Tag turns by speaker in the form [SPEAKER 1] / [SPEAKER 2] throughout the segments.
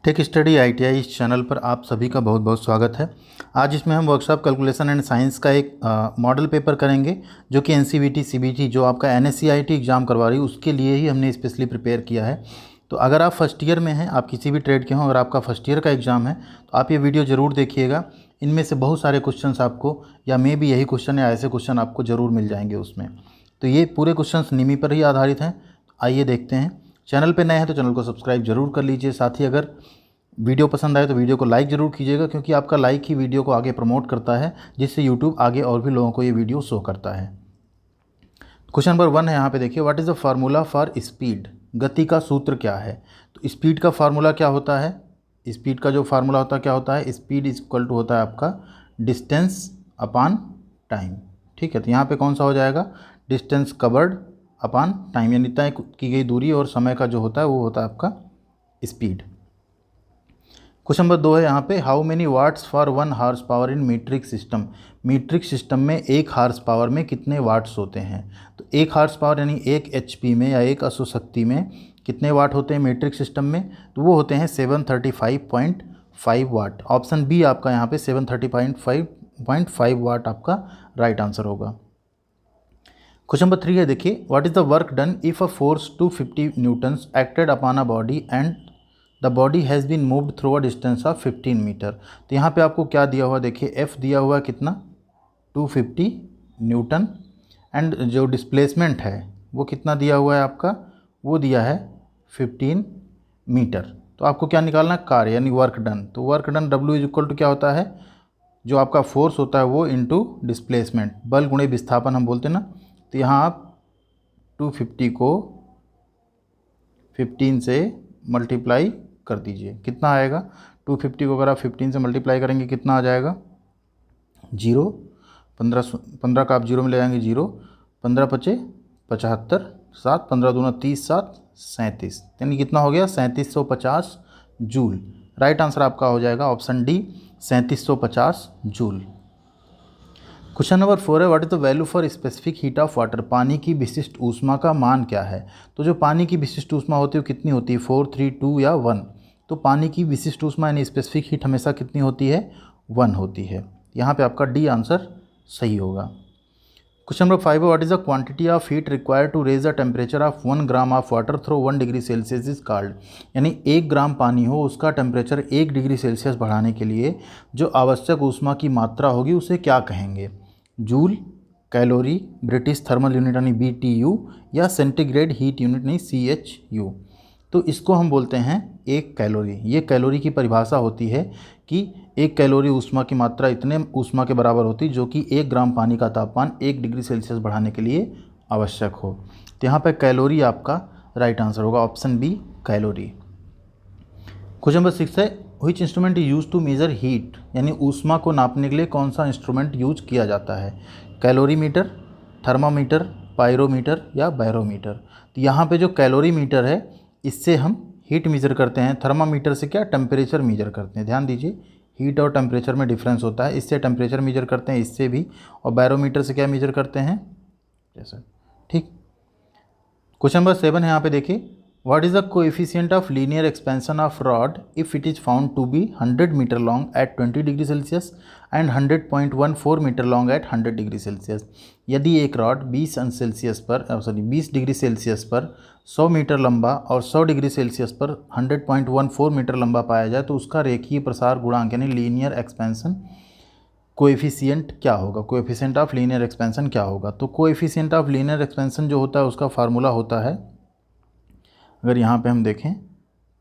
[SPEAKER 1] Tech study ITI इस channel पर आप सभी का बहुत बहुत स्वागत है। आज इसमें हम वर्कशॉप कैलकुलेशन एंड साइंस का एक मॉडल पेपर करेंगे जो कि एनसीवीटी सीबीटी जो आपका एनएससीआईटी एग्ज़ाम करवा रही है उसके लिए ही हमने स्पेशली प्रिपेयर किया है। तो अगर आप फर्स्ट ईयर में हैं, आप किसी भी ट्रेड के हों, अगर आपका फर्स्ट ईयर का एग्ज़ाम है तो आप ये वीडियो ज़रूर देखिएगा। इनमें से बहुत सारे क्वेश्चन आपको या मे भी यही क्वेश्चन या ऐसे क्वेश्चन आपको ज़रूर मिल जाएंगे उसमें। तो ये पूरे क्वेश्चन निमी पर ही आधारित हैं। आइए देखते हैं। चैनल पे नए हैं तो चैनल को सब्सक्राइब जरूर कर लीजिए। साथ ही अगर वीडियो पसंद आए तो वीडियो को लाइक ज़रूर कीजिएगा, क्योंकि आपका लाइक ही वीडियो को आगे प्रमोट करता है, जिससे यूट्यूब आगे और भी लोगों को ये वीडियो शो करता है। क्वेश्चन नंबर 1 है, यहाँ पे देखिए, what is the formula for speed. गति का सूत्र क्या है। तो स्पीड का फार्मूला क्या होता है, स्पीड का जो फार्मूला होता है क्या होता है, स्पीड इज इक्वल टू होता है आपका डिस्टेंस अपॉन टाइम। ठीक है, तो यहाँ पे कौन सा हो जाएगा, डिस्टेंस कवर्ड अपॉन टाइम, यानी तय की गई दूरी और समय का जो होता है वो होता है आपका स्पीड। क्वेश्चन नंबर 2 है यहाँ पे, how many watts for 1 horse power in metric system. Metric system में 1 हॉर्स पावर में कितने वाट्स होते हैं। तो 1 हॉर्स पावर यानी 1 एचपी में या 1 अश्वशक्ति में कितने वाट होते हैं मीट्रिक सिस्टम में, तो वो होते हैं 735.5 वाट। ऑप्शन बी आपका यहाँ पे 735.5 वाट आपका राइट आंसर होगा। क्वेश्चन नंबर 3 है, देखिए, what is the work done if a force 250 newtons acted upon a body and the body has been moved through a distance of 15 metre. तो यहाँ पे आपको क्या दिया हुआ, देखिए एफ दिया हुआ है कितना, 250 न्यूटन, एंड जो डिस्प्लेसमेंट है वो कितना दिया हुआ है आपका, वो दिया है 15 मीटर। तो आपको क्या निकालना है, कार्य यानी वर्क डन। तो work done W is equal to क्या होता है, जो आपका फोर्स होता है वो इंटू डिस्प्लेसमेंट, बल गुणे विस्थापन हम बोलते हैं ना। तो यहाँ आप 250 को 15 से मल्टीप्लाई कर दीजिए, कितना आएगा, 250 को अगर आप 15 से मल्टीप्लाई करेंगे कितना आ जाएगा, 0, 15 का आप 0 में ले जाएंगे 0, 15 पचे 75, 7 15 दूना 30, 7 37, यानी कितना हो गया 3750 जूल। राइट आंसर आपका हो जाएगा option D 3750 joule. Question number 4 है, what is the value for specific heat of water. पानी की विशिष्ट ऊष्मा का मान क्या है। तो जो पानी की विशिष्ट ऊष्मा होती है वो कितनी होती है, 4, 3, 2 या 1। तो पानी की विशिष्ट ऊष्मा यानी स्पेसिफिक हीट हमेशा कितनी होती है, 1 होती है। यहाँ पे आपका डी आंसर सही होगा। क्वेश्चन नंबर 5 है, what is the quantity of heat required to raise the temperature of 1 gram of water through 1 degree Celsius is called. यानी 1 ग्राम पानी हो, उसका टेम्परेचर 1 डिग्री सेल्सियस बढ़ाने के लिए जो आवश्यक ऊष्मा की मात्रा होगी उसे क्या कहेंगे, joule, calorie, British thermal unit यानी BTU, या सेंटीग्रेड हीट यूनिट यानी CHU। तो इसको हम बोलते हैं 1 कैलोरी। ये कैलोरी की परिभाषा होती है कि 1 कैलोरी ऊष्मा की मात्रा इतने ऊष्मा के बराबर होती है जो कि 1 ग्राम पानी का तापमान 1 डिग्री सेल्सियस बढ़ाने के लिए आवश्यक हो। तो यहाँ पर कैलोरी आपका राइट आंसर होगा, option B calorie. Question number 6 है, which instrument use to measure heat, यानी ऊष्मा को नापने के लिए कौन सा इंस्ट्रूमेंट यूज किया जाता है, कैलोरीमीटर, थर्मामीटर, पायरोमीटर या बैरोमीटर। तो यहाँ पे जो कैलोरीमीटर है इससे हम हीट मेजर करते हैं, थर्मामीटर से क्या टेम्परेचर मेजर करते हैं। ध्यान दीजिए, हीट और टेम्परेचर में डिफरेंस होता है, इससे टेम्परेचर मेजर करते हैं, इससे भी, और बैरोमीटर से क्या मेजर करते हैं, जैसा। ठीक। क्वेश्चन नंबर 7 है, यहाँ पे देखिए, what is the coefficient of linear expansion of rod if it is found to be 100 metre long at 20 degree Celsius and 100.14 metre long at 100 degree Celsius. यदि एक रॉड 20 डिग्री सेल्सियस पर 100 metre लंबा और 100 degree Celsius पर 100.14 metre लंबा पाया जाए तो उसका रेखीय प्रसार गुणांक यानी लीनियर एक्सपेंशन कोएफिशिएंट क्या होगा, कोएफिशिएंट ऑफ लीनियर एक्सपेंशन क्या होगा। तो कोएफिशिएंट ऑफ लीनियर एक्सपेंशन जो होता है उसका फार्मूला होता है, अगर यहाँ पे हम देखें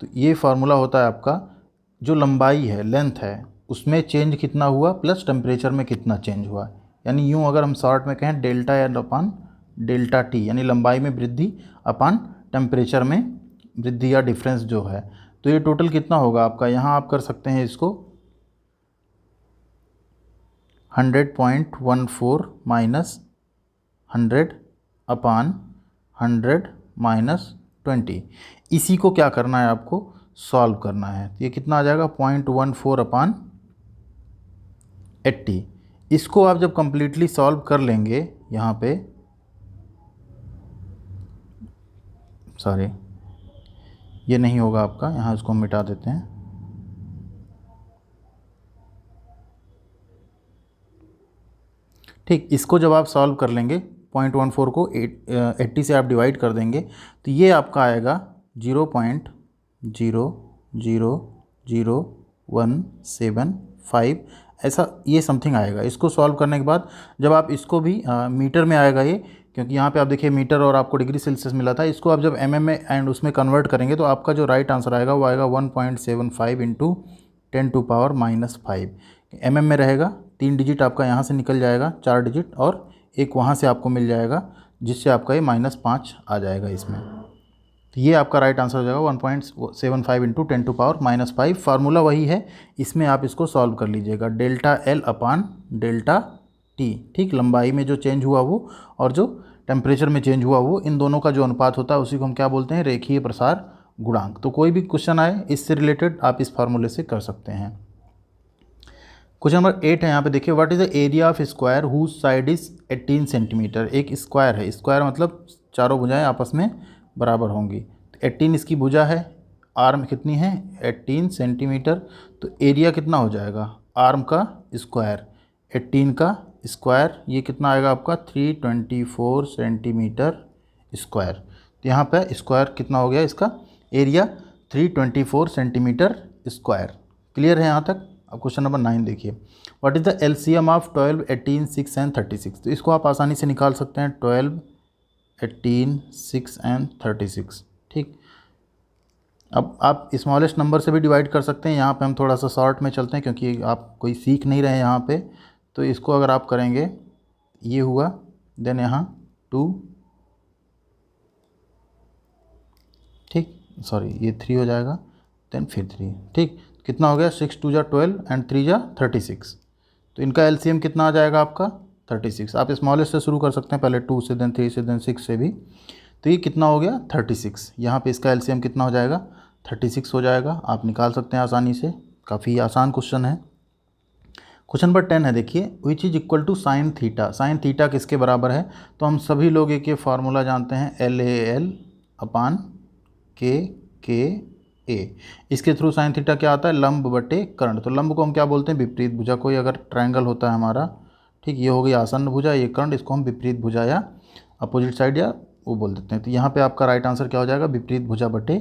[SPEAKER 1] तो ये फार्मूला होता है आपका, जो लंबाई है, लेंथ है, उसमें चेंज कितना हुआ प्लस टेम्परेचर में कितना चेंज हुआ। यानी यूँ अगर हम शॉर्ट में कहें, डेल्टा या अपान डेल्टा टी, यानी लंबाई में वृद्धि अपान टेम्परेचर में वृद्धि या डिफरेंस जो है। तो ये टोटल कितना होगा आपका, यहाँ आप कर सकते हैं इसको 100.14 माइनस 100 अपान 100 माइनस 20। इसी को क्या करना है, आपको सॉल्व करना है। ये कितना आ जाएगा, 0.14 अपान 80। इसको आप जब कंप्लीटली सॉल्व कर लेंगे, यहाँ पे सॉरी ये नहीं होगा आपका, यहाँ इसको हम मिटा देते हैं। ठीक, इसको जब आप सॉल्व कर लेंगे 0.14 को 80 से आप डिवाइड कर देंगे तो ये आपका आएगा 0.000175 ऐसा ये समथिंग आएगा। इसको सॉल्व करने के बाद जब आप इसको भी मीटर में आएगा ये, क्योंकि यहाँ पे आप देखिए मीटर और आपको डिग्री सेल्सियस मिला था, इसको आप जब mm में एंड उसमें कन्वर्ट करेंगे तो आपका जो राइट आंसर आएगा वो आएगा 1.75 इंटू 10⁻⁵। mm में रहेगा, 3 डिजिट आपका यहाँ से निकल जाएगा, 4 डिजिट, और एक वहाँ से आपको मिल जाएगा जिससे आपका ये -5 आ जाएगा इसमें। तो ये आपका राइट आंसर हो जाएगा 1.75 इंटू 10⁻⁵। फार्मूला वही है, इसमें आप इसको सॉल्व कर लीजिएगा, ΔL/ΔT। ठीक, लंबाई में जो चेंज हुआ वो और जो टेम्परेचर में चेंज हुआ वो, इन दोनों का जो अनुपात होता है उसी को हम क्या बोलते हैं, रेखीय प्रसार गुणांक। तो कोई भी क्वेश्चन आए इससे रिलेटेड आप इस फार्मूले से कर सकते हैं। क्वेश्चन नंबर 8 है, यहाँ पे देखिए, what is the area of square whose side is 18 centimetre. एक स्क्वायर है, स्क्वायर मतलब चारों भुजाएं आपस में बराबर होंगी, तो 18 इसकी भुजा है, आर्म कितनी है 18 सेंटीमीटर, तो एरिया कितना हो जाएगा, आर्म का स्क्वायर 18 का स्क्वायर, ये कितना आएगा आपका 324 सेंटीमीटर स्क्वायर। तो यहाँ पे स्क्वायर कितना हो गया, इसका एरिया 324 सेंटीमीटर स्क्वायर। क्लियर है यहाँ तक। अब क्वेश्चन नंबर 9 देखिए, what is the LCM of 12, 18, 6 and 36। तो इसको आप आसानी से निकाल सकते हैं, 12, 18, 6 एंड 36। ठीक, अब आप स्मॉलेस्ट नंबर से भी डिवाइड कर सकते हैं, यहाँ पे हम थोड़ा सा शॉर्ट में चलते हैं क्योंकि आप कोई सीख नहीं रहे हैं यहाँ पे। तो इसको अगर आप करेंगे, ये हुआ, देन यहाँ 2, ठीक, सॉरी ये 3 हो जाएगा, देन फिर 3। ठीक, कितना हो गया, 6 2 जा 12 एंड 3 जा 36। तो इनका एलसीएम कितना आ जाएगा आपका 36। आप स्मॉलेस्ट से शुरू कर सकते हैं, पहले 2 से, देन 3 से, देन 6 से भी। तो ये कितना हो गया 36। यहाँ पे इसका एलसीएम कितना हो जाएगा 36 हो जाएगा। आप निकाल सकते हैं आसानी से, काफ़ी आसान क्वेश्चन है। क्वेश्चन नंबर 10 है, देखिए, which is equal to sine theta. Sine theta किसके बराबर है, तो हम सभी लोग एक ये फार्मूला जानते हैं, LAL/KA। इसके थ्रू साइन थीटा क्या आता है, लंब बटे कर्ण। तो लंब को हम क्या बोलते हैं, विपरीत भुजा। कोई अगर ट्रायंगल होता है हमारा, ठीक, ये हो गई आसन्न भुजा, ये कर्ण, इसको हम विपरीत भुजा या अपोजिट साइड या वो बोल देते हैं। तो यहाँ पे आपका राइट आंसर क्या हो जाएगा, विपरीत भुजा बटे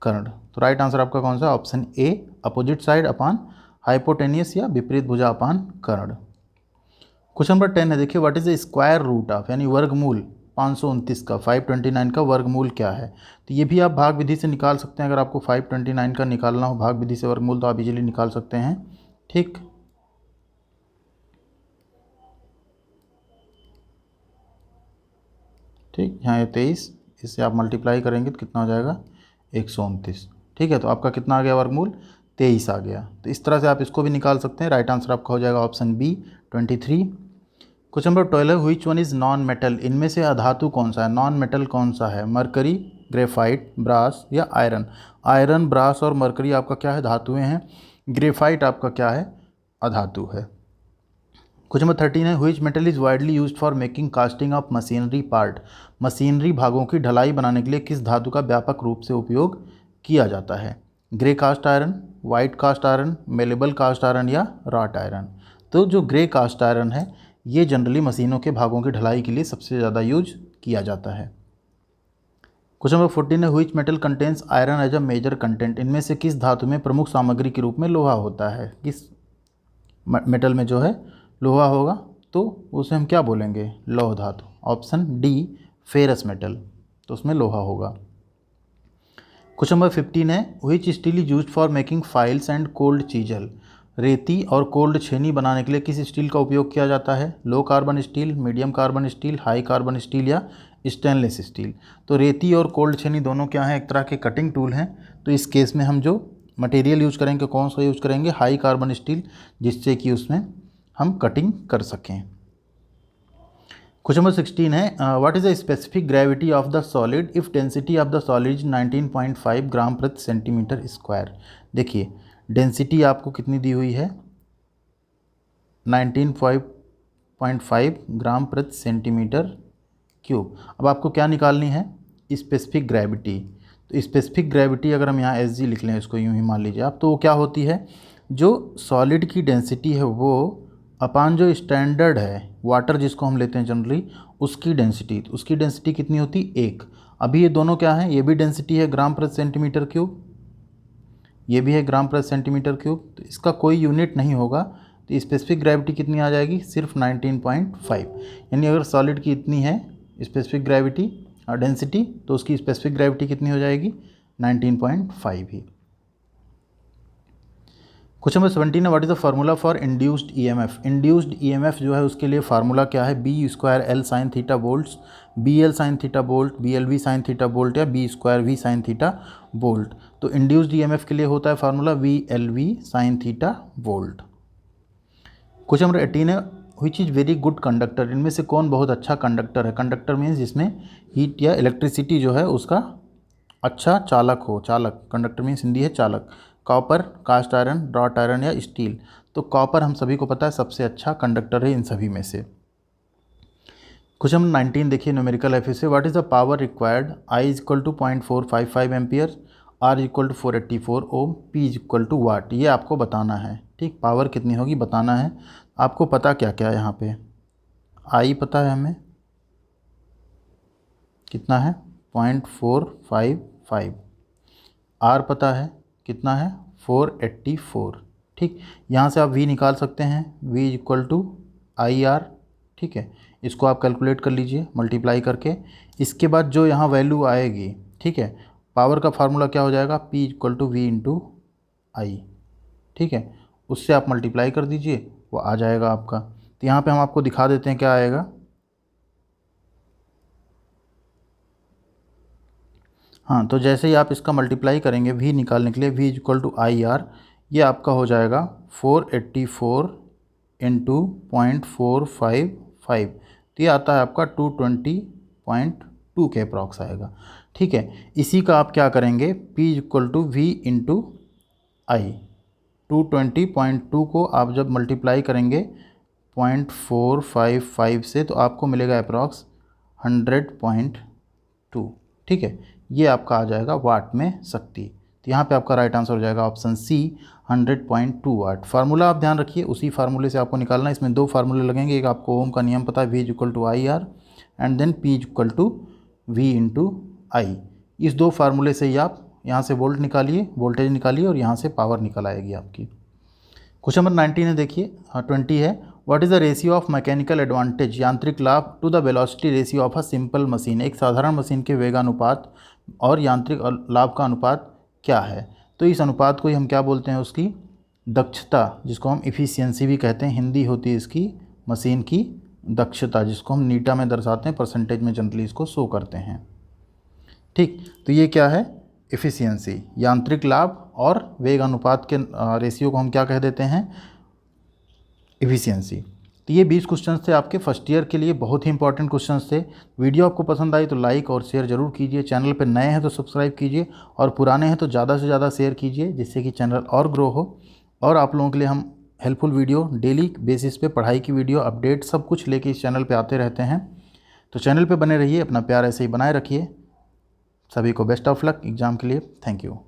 [SPEAKER 1] कर्ण। तो राइट आंसर आपका कौन सा, option A, opposite side upon hypotenuse या विपरीत भुजा अपान कर्ण। क्वेश्चन नंबर 10 है, देखिए, what is the square root of, यानी वर्गमूल 529 का, 529 का वर्गमूल क्या है। तो ये भी आप भाग विधि से निकाल सकते हैं। अगर आपको 529 का निकालना हो भाग विधि से वर्गमूल तो आप इजीली निकाल सकते हैं। ठीक, ठीक, यहाँ ये 23, इससे आप मल्टीप्लाई करेंगे तो कितना हो जाएगा 129। ठीक है, तो आपका कितना आ गया वर्गमूल 23 आ गया। तो इस तरह से आप इसको भी निकाल सकते हैं। राइट आंसर आपका हो जाएगा ऑप्शन बी 23। क्वेश्चन नंबर 12 है, which one is non metal. इनमें से अधातु कौन सा है, नॉन मेटल कौन सा है, मरकरी, ग्रेफाइट, ब्रास या आयरन। आयरन, ब्रास और मरकरी आपका क्या है, धातुएं हैं। ग्रेफाइट आपका क्या है, अधातु है। क्वेश्चन नंबर 13 है, which metal is widely used for making casting of machinery part. Machinery भागों की ढलाई बनाने के लिए किस धातु का व्यापक रूप से उपयोग किया जाता है। Grey cast iron, white cast iron, malleable cast iron या रॉट आयरन। तो जो ग्रे कास्ट आयरन है ये जनरली मशीनों के भागों की ढलाई के लिए सबसे ज़्यादा यूज किया जाता है। क्वेश्चन नंबर 14 है, which metal contains iron as a major content. इनमें से किस धातु में प्रमुख सामग्री के रूप में लोहा होता है। किस मेटल में जो है लोहा होगा तो उसे हम क्या बोलेंगे, लौह धातु। ऑप्शन डी फेरस मेटल, तो उसमें लोहा होगा। क्वेश्चन नंबर 15 है, which steel is used for making files and cold chisel. रेती और कोल्ड छेनी बनाने के लिए किस स्टील का उपयोग किया जाता है। Low carbon steel, medium carbon steel, high carbon steel या स्टेनलेस स्टील। तो रेती और कोल्ड छेनी दोनों क्या हैं, एक तरह के कटिंग टूल हैं। तो इस केस में हम जो मटेरियल यूज करेंगे कौन सा यूज करेंगे, हाई कार्बन स्टील, जिससे कि उसमें हम कटिंग कर सकें। क्वेश्चन नंबर 16 है, what is the specific gravity of the solid if density of the solid is 19.5 ग्राम प्रति सेंटीमीटर स्क्वायर। देखिए डेंसिटी आपको कितनी दी हुई है 19.5 ग्राम प्रति सेंटीमीटर क्यूब। अब आपको क्या निकालनी है, स्पेसिफिक ग्रेविटी। तो स्पेसिफिक ग्रेविटी अगर हम यहाँ एस जी लिख लें, इसको यूँ ही मान लीजिए आप, तो वो क्या होती है, जो सॉलिड की डेंसिटी है वो अपान जो स्टैंडर्ड है वाटर जिसको हम लेते हैं जनरली, उसकी डेंसिटी, तो उसकी डेंसिटी कितनी होती, 1। अभी ये दोनों क्या है, ये भी डेंसिटी है ग्राम पर सेंटीमीटर क्यूब, ये भी है ग्राम पर सेंटीमीटर क्यूब, तो इसका कोई यूनिट नहीं होगा, तो स्पेसिफिक ग्रेविटी कितनी आ जाएगी, सिर्फ 19.5। यानी अगर सॉलिड की इतनी है स्पेसिफिक ग्रेविटी और डेंसिटी, तो उसकी स्पेसिफिक ग्रेविटी कितनी हो जाएगी, 19.5 ही। क्वेश्चन नंबर 17 है, what is the formula for induced EMF. Induced EMF जो है उसके लिए फार्मूला क्या है, B square L sine theta volts, B L sine theta volt, B L V sine theta volt या B square V sine theta volt. तो induced EMF के लिए होता है formula V L V sine theta volt. Question number 18 है, which is very good conductor. इनमें से कौन बहुत अच्छा कंडक्टर है। कंडक्टर मीन्स जिसमें हीट या इलेक्ट्रिसिटी जो है उसका अच्छा चालक हो। चालक, कंडक्टर मीन्स हिंदी है चालक। Copper, cast iron, wrought iron या स्टील। तो कॉपर हम सभी को पता है सबसे अच्छा कंडक्टर है इन सभी में से। क्वेश्चन नंबर 19 देखिए, न्यूमेरिकल है फिर से, what is the power required. I is equal to 0.455 ampere, R is equal to 484 ohm, P is equal to watt. ये आपको बताना है, ठीक, पावर कितनी होगी बताना है। आपको पता क्या क्या है यहाँ पे, आई पता है हमें कितना है 0.455, आर पता है कितना है 484, ठीक। यहाँ से आप वी निकाल सकते हैं, V is equal to I R, ठीक है। इसको आप कैलकुलेट कर लीजिए मल्टीप्लाई करके। इसके बाद जो यहाँ वैल्यू आएगी, ठीक है, पावर का फार्मूला क्या हो जाएगा, P equal to V into I, ठीक है। उससे आप मल्टीप्लाई कर दीजिए, वो आ जाएगा आपका। तो यहाँ पे हम आपको दिखा देते हैं क्या आएगा। हाँ, तो जैसे ही आप इसका मल्टीप्लाई करेंगे V निकालने के लिए, V equal to I R, ये आपका हो जाएगा 484 इंटू 0.455, तो ये आता है आपका 220.2 के अप्रॉक्स आएगा, ठीक है। इसी का आप क्या करेंगे, P equal to V into I, 220.2 को आप जब मल्टीप्लाई करेंगे 0.455 से, तो आपको मिलेगा अप्रॉक्स 100.2, ठीक है। ये आपका आ जाएगा वाट में शक्ति। तो यहाँ पे आपका राइट आंसर हो जाएगा ऑप्शन सी 100.2 वाट। फार्मूला आप ध्यान रखिए, उसी फार्मूले से आपको निकालना है। इसमें दो फार्मूले लगेंगे, एक आपको ओम का नियम पता है, V equal to I R and then P equal to V into I. इस दो फार्मूले से ही आप यहाँ से वोल्ट निकालिए, वोल्टेज निकालिए और यहाँ से पावर निकल आएगी आपकी। क्वेश्चन नंबर 19 है देखिए, 20 है, what is the ratio of mechanical advantage यांत्रिक लाभ to the velocity ratio of a simple machine. एक साधारण मशीन के वेगानुपात और यांत्रिक लाभ का अनुपात क्या है। तो इस अनुपात को ही हम क्या बोलते हैं, उसकी दक्षता, जिसको हम इफ़िशियंसी भी कहते हैं। हिंदी होती है इसकी मशीन की दक्षता, जिसको हम नीटा में दर्शाते हैं, परसेंटेज में जनरली इसको शो करते हैं, ठीक। तो ये क्या है, इफ़िशियंसी, यांत्रिक लाभ और वेग अनुपात के रेशियो को हम क्या कह देते हैं, इफ़िशियंसी। तो ये 20 क्वेश्चन थे आपके फर्स्ट ईयर के लिए, बहुत ही इंपॉर्टेंट क्वेश्चन थे। वीडियो आपको पसंद आई तो लाइक और शेयर जरूर कीजिए। चैनल पर नए हैं तो सब्सक्राइब कीजिए और पुराने हैं तो ज़्यादा से ज़्यादा शेयर कीजिए, जिससे कि चैनल और ग्रो हो। और आप लोगों के लिए हम हेल्पफुल वीडियो डेली बेसिस पे, पढ़ाई की वीडियो, अपडेट सब कुछ लेके इस चैनल पे आते रहते हैं। तो चैनल पे बने रहिए, अपना प्यार ऐसे ही बनाए रखिए। सभी को बेस्ट ऑफ लक एग्ज़ाम के लिए। Thank you.